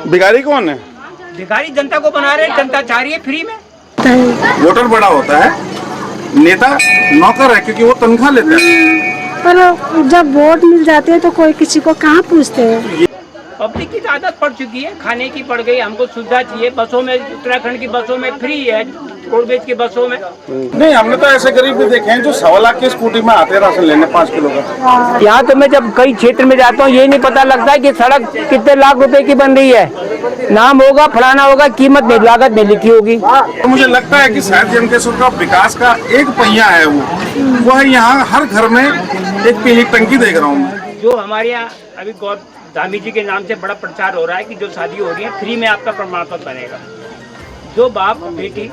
भिखारी कौन है? भिखारी जनता को बना रहे, जनता चाह रही है फ्री में। वोटर बड़ा होता है, नेता नौकर है क्योंकि वो तनख्वाह लेते हैं। पर जब वोट मिल जाते हैं तो कोई किसी को कहाँ पूछते हैं। पब्लिक की आदत पड़ चुकी है, खाने की पड़ गई, हमको सुविधा चाहिए। बसों में, उत्तराखंड की बसों में फ्री है, रोडवेज की बसों में नहीं। हमने तो ऐसे गरीब भी देखे हैं जो 1.25 लाख की स्कूटी में आते हैं राशन लेने 5 किलो का। यहाँ तो मैं जब कई क्षेत्र में जाता हूँ ये नहीं पता लगता है कि सड़क कितने लाख रुपए की बन रही है। नाम होगा, फलाना होगा, कीमत नहीं, लागत नहीं लिखी होगी। तो मुझे लगता है कि शायद जमकेश्वर का विकास का एक पहिया है, वो है यहाँ हर घर में एक पीली टंकी देख रहा हूँ मैं। जो हमारे यहाँ अभी धामी जी के नाम से बड़ा प्रचार हो रहा है कि जो शादी हो रही है फ्री में आपका प्रमाण पत्र बनेगा। जो बाप बेटी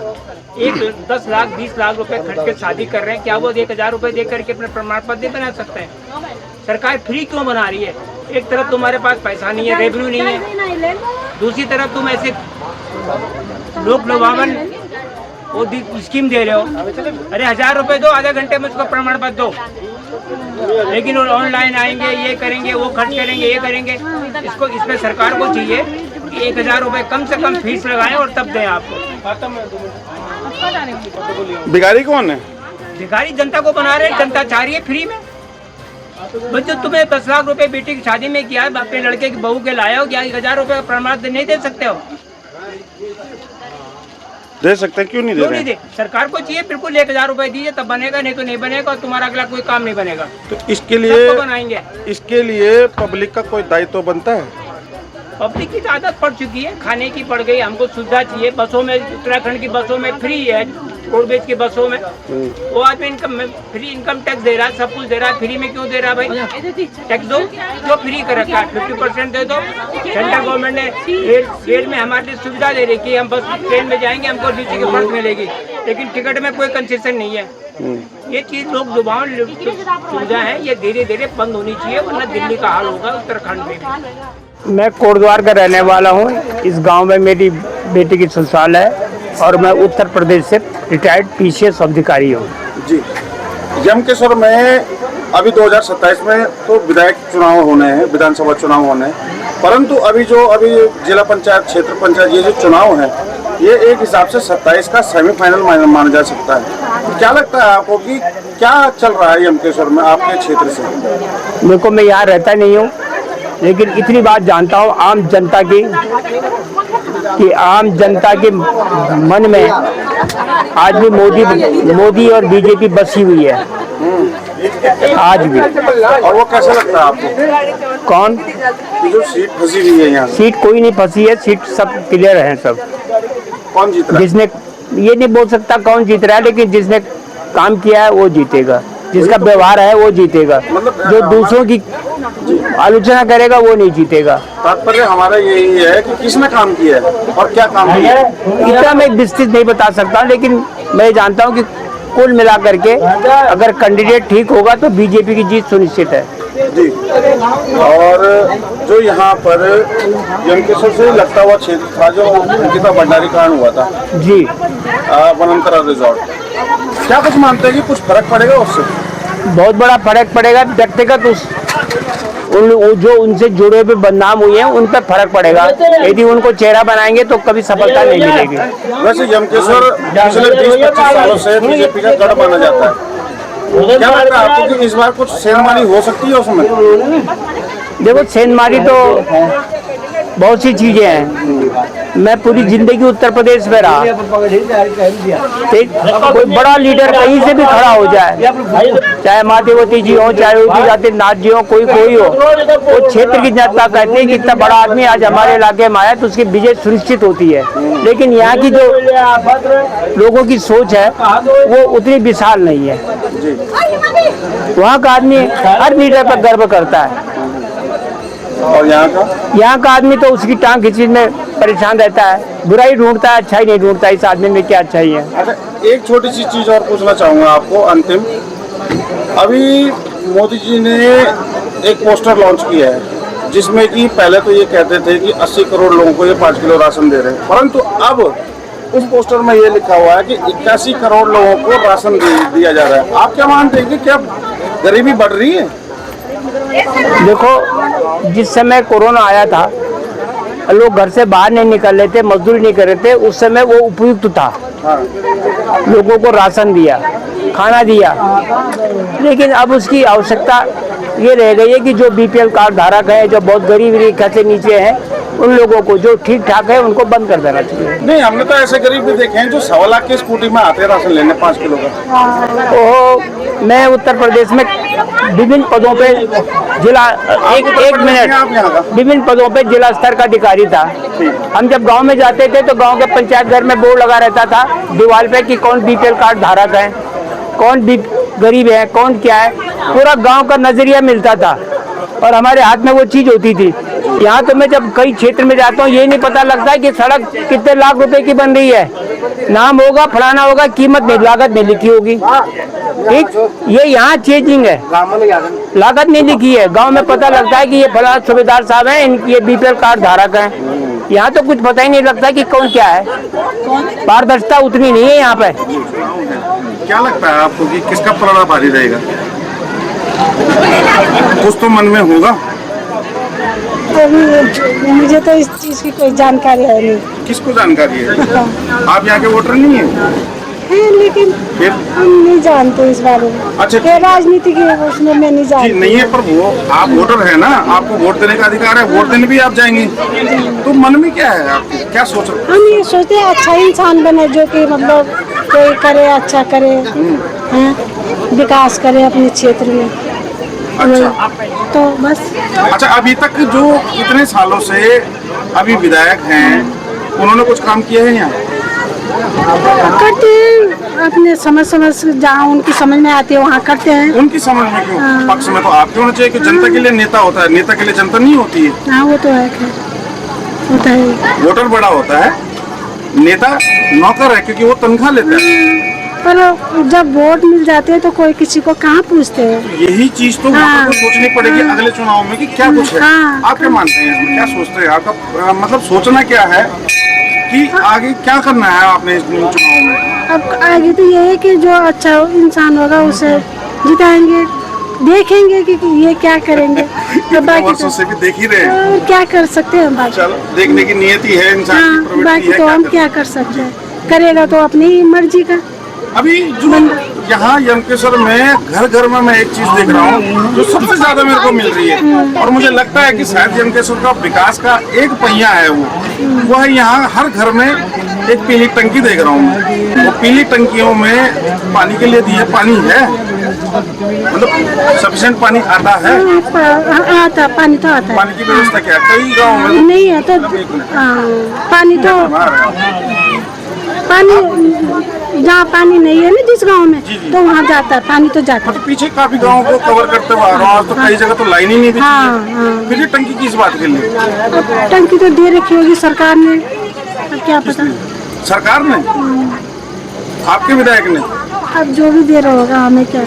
10 लाख 20 लाख रुपए खर्च के शादी कर रहे हैं, क्या वो 1000 रुपए दे करके अपने प्रमाण पत्र नहीं बना सकते हैं? सरकार फ्री क्यों बना रही है? एक तरफ तुम्हारे पास पैसा नहीं है, रेवेन्यू नहीं है, दूसरी तरफ तुम ऐसे लोक लुभावन वो स्कीम दे रहे हो। अरे 1000 रुपए दो, आधे घंटे में उसका प्रमाण पत्र दो, लेकिन ऑनलाइन आएंगे, ये करेंगे, वो खर्च करेंगे, ये करेंगे। इसको इसमें सरकार को चाहिए कि 1000 रुपए कम से कम फीस लगाएं और तब दें आपको। भिखारी कौन है? भिखारी जनता को बना रहे, जनता चाह रही है फ्री में। बच्चों तुम्हें 10 लाख रुपए बेटी की शादी में किया, अपने लड़के की बहू के लाया हो, क्या 1000 रुपए का प्रमाण नहीं दे सकते हो? दे सकते हैं, क्यों नहीं दे रहे हैं? सरकार को चाहिए बिल्कुल 1000 रुपए दीजिए, तब बनेगा, नहीं तो नहीं बनेगा और तुम्हारा अगला कोई काम नहीं बनेगा। तो इसके लिए बनाएंगे, इसके लिए पब्लिक का कोई दायित्व तो बनता है। पब्लिक की आदत पड़ चुकी है, खाने की पड़ गई, हमको सुविधा चाहिए। बसों में, उत्तराखंड की बसों में फ्री है, रोडवेज की बसों में वो आदमी फ्री इनकम टैक्स दे रहा है, सब कुछ दे रहा है, फ्री में क्यों दे रहा है भाई? टैक्स दो, जो फ्री कर रखा है 50% दे दो। सेंट्रल गवर्नमेंट ने रेल में हमारे लिए सुविधा दे रही कि हम बस ट्रेन में जाएंगे, हमको नीचे की बर्थ मिलेगी, लेकिन टिकट में कोई कंसेशन नहीं है। ये चीज लोग लुभावन सुविधा है, ये धीरे धीरे बंद होनी चाहिए, वरना दिल्ली का हाल होगा उत्तराखंड में। मैं कोटद्वार का रहने वाला हूँ। इस गांव में मेरी बेटी की ससुराल है और मैं उत्तर प्रदेश से रिटायर्ड पीसीएस अधिकारी हूँ। जी, जमकेश्वर में अभी 2027 में तो विधायक चुनाव होने हैं, विधानसभा चुनाव होने हैं, परंतु अभी जिला पंचायत, क्षेत्र पंचायत, ये जो चुनाव है ये एक हिसाब से 27 का सेमीफाइनल माना जा सकता है। तो क्या लगता है आपको कि क्या चल रहा है जमकेश्वर में आपके क्षेत्र से? देखो, मैं यहाँ रहता नहीं हूँ, लेकिन इतनी बात जानता हूँ आम जनता की, कि आम जनता के मन में आज भी मोदी और बीजेपी बसी हुई है आज भी। और वो कैसा लगता है आपको? कौन? जो सीट फंसी हुई है यहाँ? सीट कोई नहीं फंसी है, सीट सब क्लियर है सब। कौन जीत रहा है? जिसने, ये नहीं बोल सकता कौन जीत रहा है, लेकिन जिसने काम किया है वो जीतेगा, जिसका व्यवहार है वो जीतेगा। जो दूसरों की आलोचना करेगा वो नहीं जीतेगा। तात्पर्य हमारा यही है कि किसने काम किया है और क्या काम किया है। इतना मैं विस्तृत नहीं बता सकता, लेकिन मैं जानता हूँ कि कुल मिलाकर के अगर कैंडिडेट ठीक होगा तो बीजेपी की जीत सुनिश्चित है। जी, और जो यहाँ पर जमकेश्वर से लगता हुआ क्षेत्र था जो अंकिता भंडारी कांड हुआ था जी, वनांतरा रिजॉर्ट, क्या कुछ मानते हैं कि कुछ फर्क पड़ेगा उससे? बहुत बड़ा फर्क पड़ेगा। व्यक्तिगत जो उनसे जुड़े हुए बदनाम हुए हैं उन पर फर्क पड़ेगा। यदि उनको चेहरा बनाएंगे तो कभी सफलता नहीं मिलेगी। वैसे जमकेश्वर पिछले 20-25 सालों से बीजेपी का गढ़ माना जाता है, क्या लगता है आपको कि इस बार कुछ सेनमानी हो सकती है उसमें? देखो, सेनमानी तो बहुत सी चीजें हैं। मैं पूरी जिंदगी उत्तर प्रदेश में रहा, कोई बड़ा लीडर कहीं से भी खड़ा हो जाए, चाहे माधवती जी हो, चाहे योगी आदित्यनाथ जी हो, कोई हो, वो क्षेत्र की जनता कहती है कि इतना बड़ा आदमी आज हमारे इलाके में आया तो उसकी विजय सुनिश्चित होती है। लेकिन यहाँ की जो लोगों की सोच है वो उतनी विशाल नहीं है। वहाँ का आदमी हर लीडर पर गर्व करता है, और यहाँ का आदमी तो उसकी टांग खींचने में परेशान रहता है, बुराई ढूंढता है, अच्छाई नहीं ढूंढता। इस आदमी में क्या अच्छाई है? अच्छा, एक छोटी सी चीज और पूछना चाहूँगा आपको अंतिम। अभी मोदी जी ने एक पोस्टर लॉन्च किया है जिसमें कि पहले तो ये कहते थे कि 80 करोड़ लोगों को ये 5 किलो राशन दे रहे हैं, परंतु अब उस पोस्टर में ये लिखा हुआ है कि 81 करोड़ लोगों को राशन दिया जा रहा है। आप क्या मानते हैं कि क्या गरीबी बढ़ रही है? देखो, जिस समय कोरोना आया था लोग घर से बाहर नहीं निकल रहे थे, मजदूरी नहीं कर रहे थे, उस समय वो उपयुक्त था। लोगों को राशन दिया, खाना दिया, लेकिन अब उसकी आवश्यकता ये रह गई है कि जो बीपीएल कार्ड धारक है, जो बहुत गरीब रेखा से नीचे हैं, उन लोगों को जो ठीक ठाक है उनको बंद कर देना चाहिए। नहीं, हमने तो ऐसे गरीब भी देखे हैं जो 1.25 लाख की स्कूटी में आते हैं राशन लेने 5 किलो का। ओहो, मैं उत्तर प्रदेश में विभिन्न पदों पे जिला एक मिनट विभिन्न पदों पे जिला स्तर का अधिकारी था। हम जब गांव में जाते थे तो गांव के पंचायत घर में बोर्ड लगा रहता था दीवार पे कि कौन बीपीएल कार्ड धारक है, कौन भी गरीब है, कौन क्या है, पूरा गांव का नजरिया मिलता था और हमारे हाथ में वो चीज होती थी। यहाँ तो मैं जब कई क्षेत्र में जाता हूँ ये नहीं पता लगता है कि सड़क कितने लाख रुपए की बन रही है, नाम होगा फलाना होगा, कीमत नहीं, लागत नहीं लिखी होगी। ठीक, ये यहाँ चेंजिंग है, लागत नहीं लिखी है। गांव में पता लगता है कि ये फलाना सूबेदार साहब हैं, ये बीपीएल कार्ड धारक हैं। यहाँ तो कुछ पता ही नहीं लगता कि कौन क्या है, पारदर्शिता उतनी नहीं है यहाँ पे। क्या लगता है आपको कि किसका पलड़ा भारी रहेगा? कुछ तो मन में होगा। मुझे तो इस चीज की कोई जानकारी है नहीं। किसको जानकारी है? आप यहाँ के वोटर नहीं है? लेकिन फिर हम नहीं जानते इस बारे में। अच्छा, ये राजनीति की उसमें मैं नहीं जी जानती। नहीं है, पर वो आप वोटर है ना, आपको वोट देने का अधिकार है, वोट देने भी आप जाएंगे, तो मन में क्या है आपके, क्या सोच रहे हैं? हम ये सोचते हैं अच्छा इंसान बने, जो कि मतलब कोई करे, अच्छा करे, हैं, विकास करे अपने क्षेत्र में। अच्छा, तो बस। अच्छा, अभी तक जो इतने सालों से अभी विधायक हैं, उन्होंने कुछ काम किया है यहाँ? करते हैं अपने समझ से, जहाँ उनकी समझ में आती है वहाँ करते हैं। उनकी समझ में क्यों? पक्ष में तो आपके होना चाहिए कि जनता के लिए नेता होता है, नेता के लिए जनता नहीं होती है। हाँ, वो तो है, होता है। वोटर बड़ा होता है, नेता नौकर है, क्योंकि वो तनख्वाह लेता है। पर जब वोट मिल जाते हैं तो कोई किसी को कहाँ पूछते हैं। तो यही चीज तो वोटर को सोचनी पड़ेगी अगले चुनाव में कि क्या कुछ है। आप क्या मानते हैं इसमें, क्या सोचते हैं? आपका मतलब सोचना क्या है कि आगे क्या करना है आपने इस चुनाव में? अब आगे तो ये है कि जो अच्छा इंसान होगा उसे जिताएंगे, देखेंगे कि ये क्या करेंगे। तो बाकी तो से भी देख ही रहे हैं, क्या कर सकते हैं बाकी। चलो, देखने की नियति है इंसान की, प्रवृत्ति बाकी है, तो हम क्या कर सकते हैं, करेगा तो अपनी मर्जी का। अभी जो यहाँ यमकेश्वर में घर घर में मैं एक चीज देख रहा हूँ जो सबसे ज्यादा मेरे को मिल रही है, और मुझे लगता है कि शायद यमकेश्वर का विकास का एक पहिया है, वो है यहाँ हर घर में एक पीली टंकी देख रहा हूँ। वो पीली टंकियों में पानी के लिए दिए, पानी है, मतलब सफिशिएंट पानी आता है? आता, पानी तो आता है। पानी की व्यवस्था क्या है? कई गाँव में नहीं है तो पानी तो पानी जहाँ पानी नहीं है ना जिस गांव में, तो वहाँ जाता है पानी, तो जाता है। तो पीछे काफी गाँव को कवर करते हुए आ रहा हूँ, तो कई जगह तो लाइन ही नहीं दिखी है। फिर ये टंकी किस बात के लिए? अब टंकी तो दे रखी होगी सरकार ने, अब क्या पता। सरकार ने? आपके विधायक ने? अब जो भी दे रहा होगा, हमें क्या।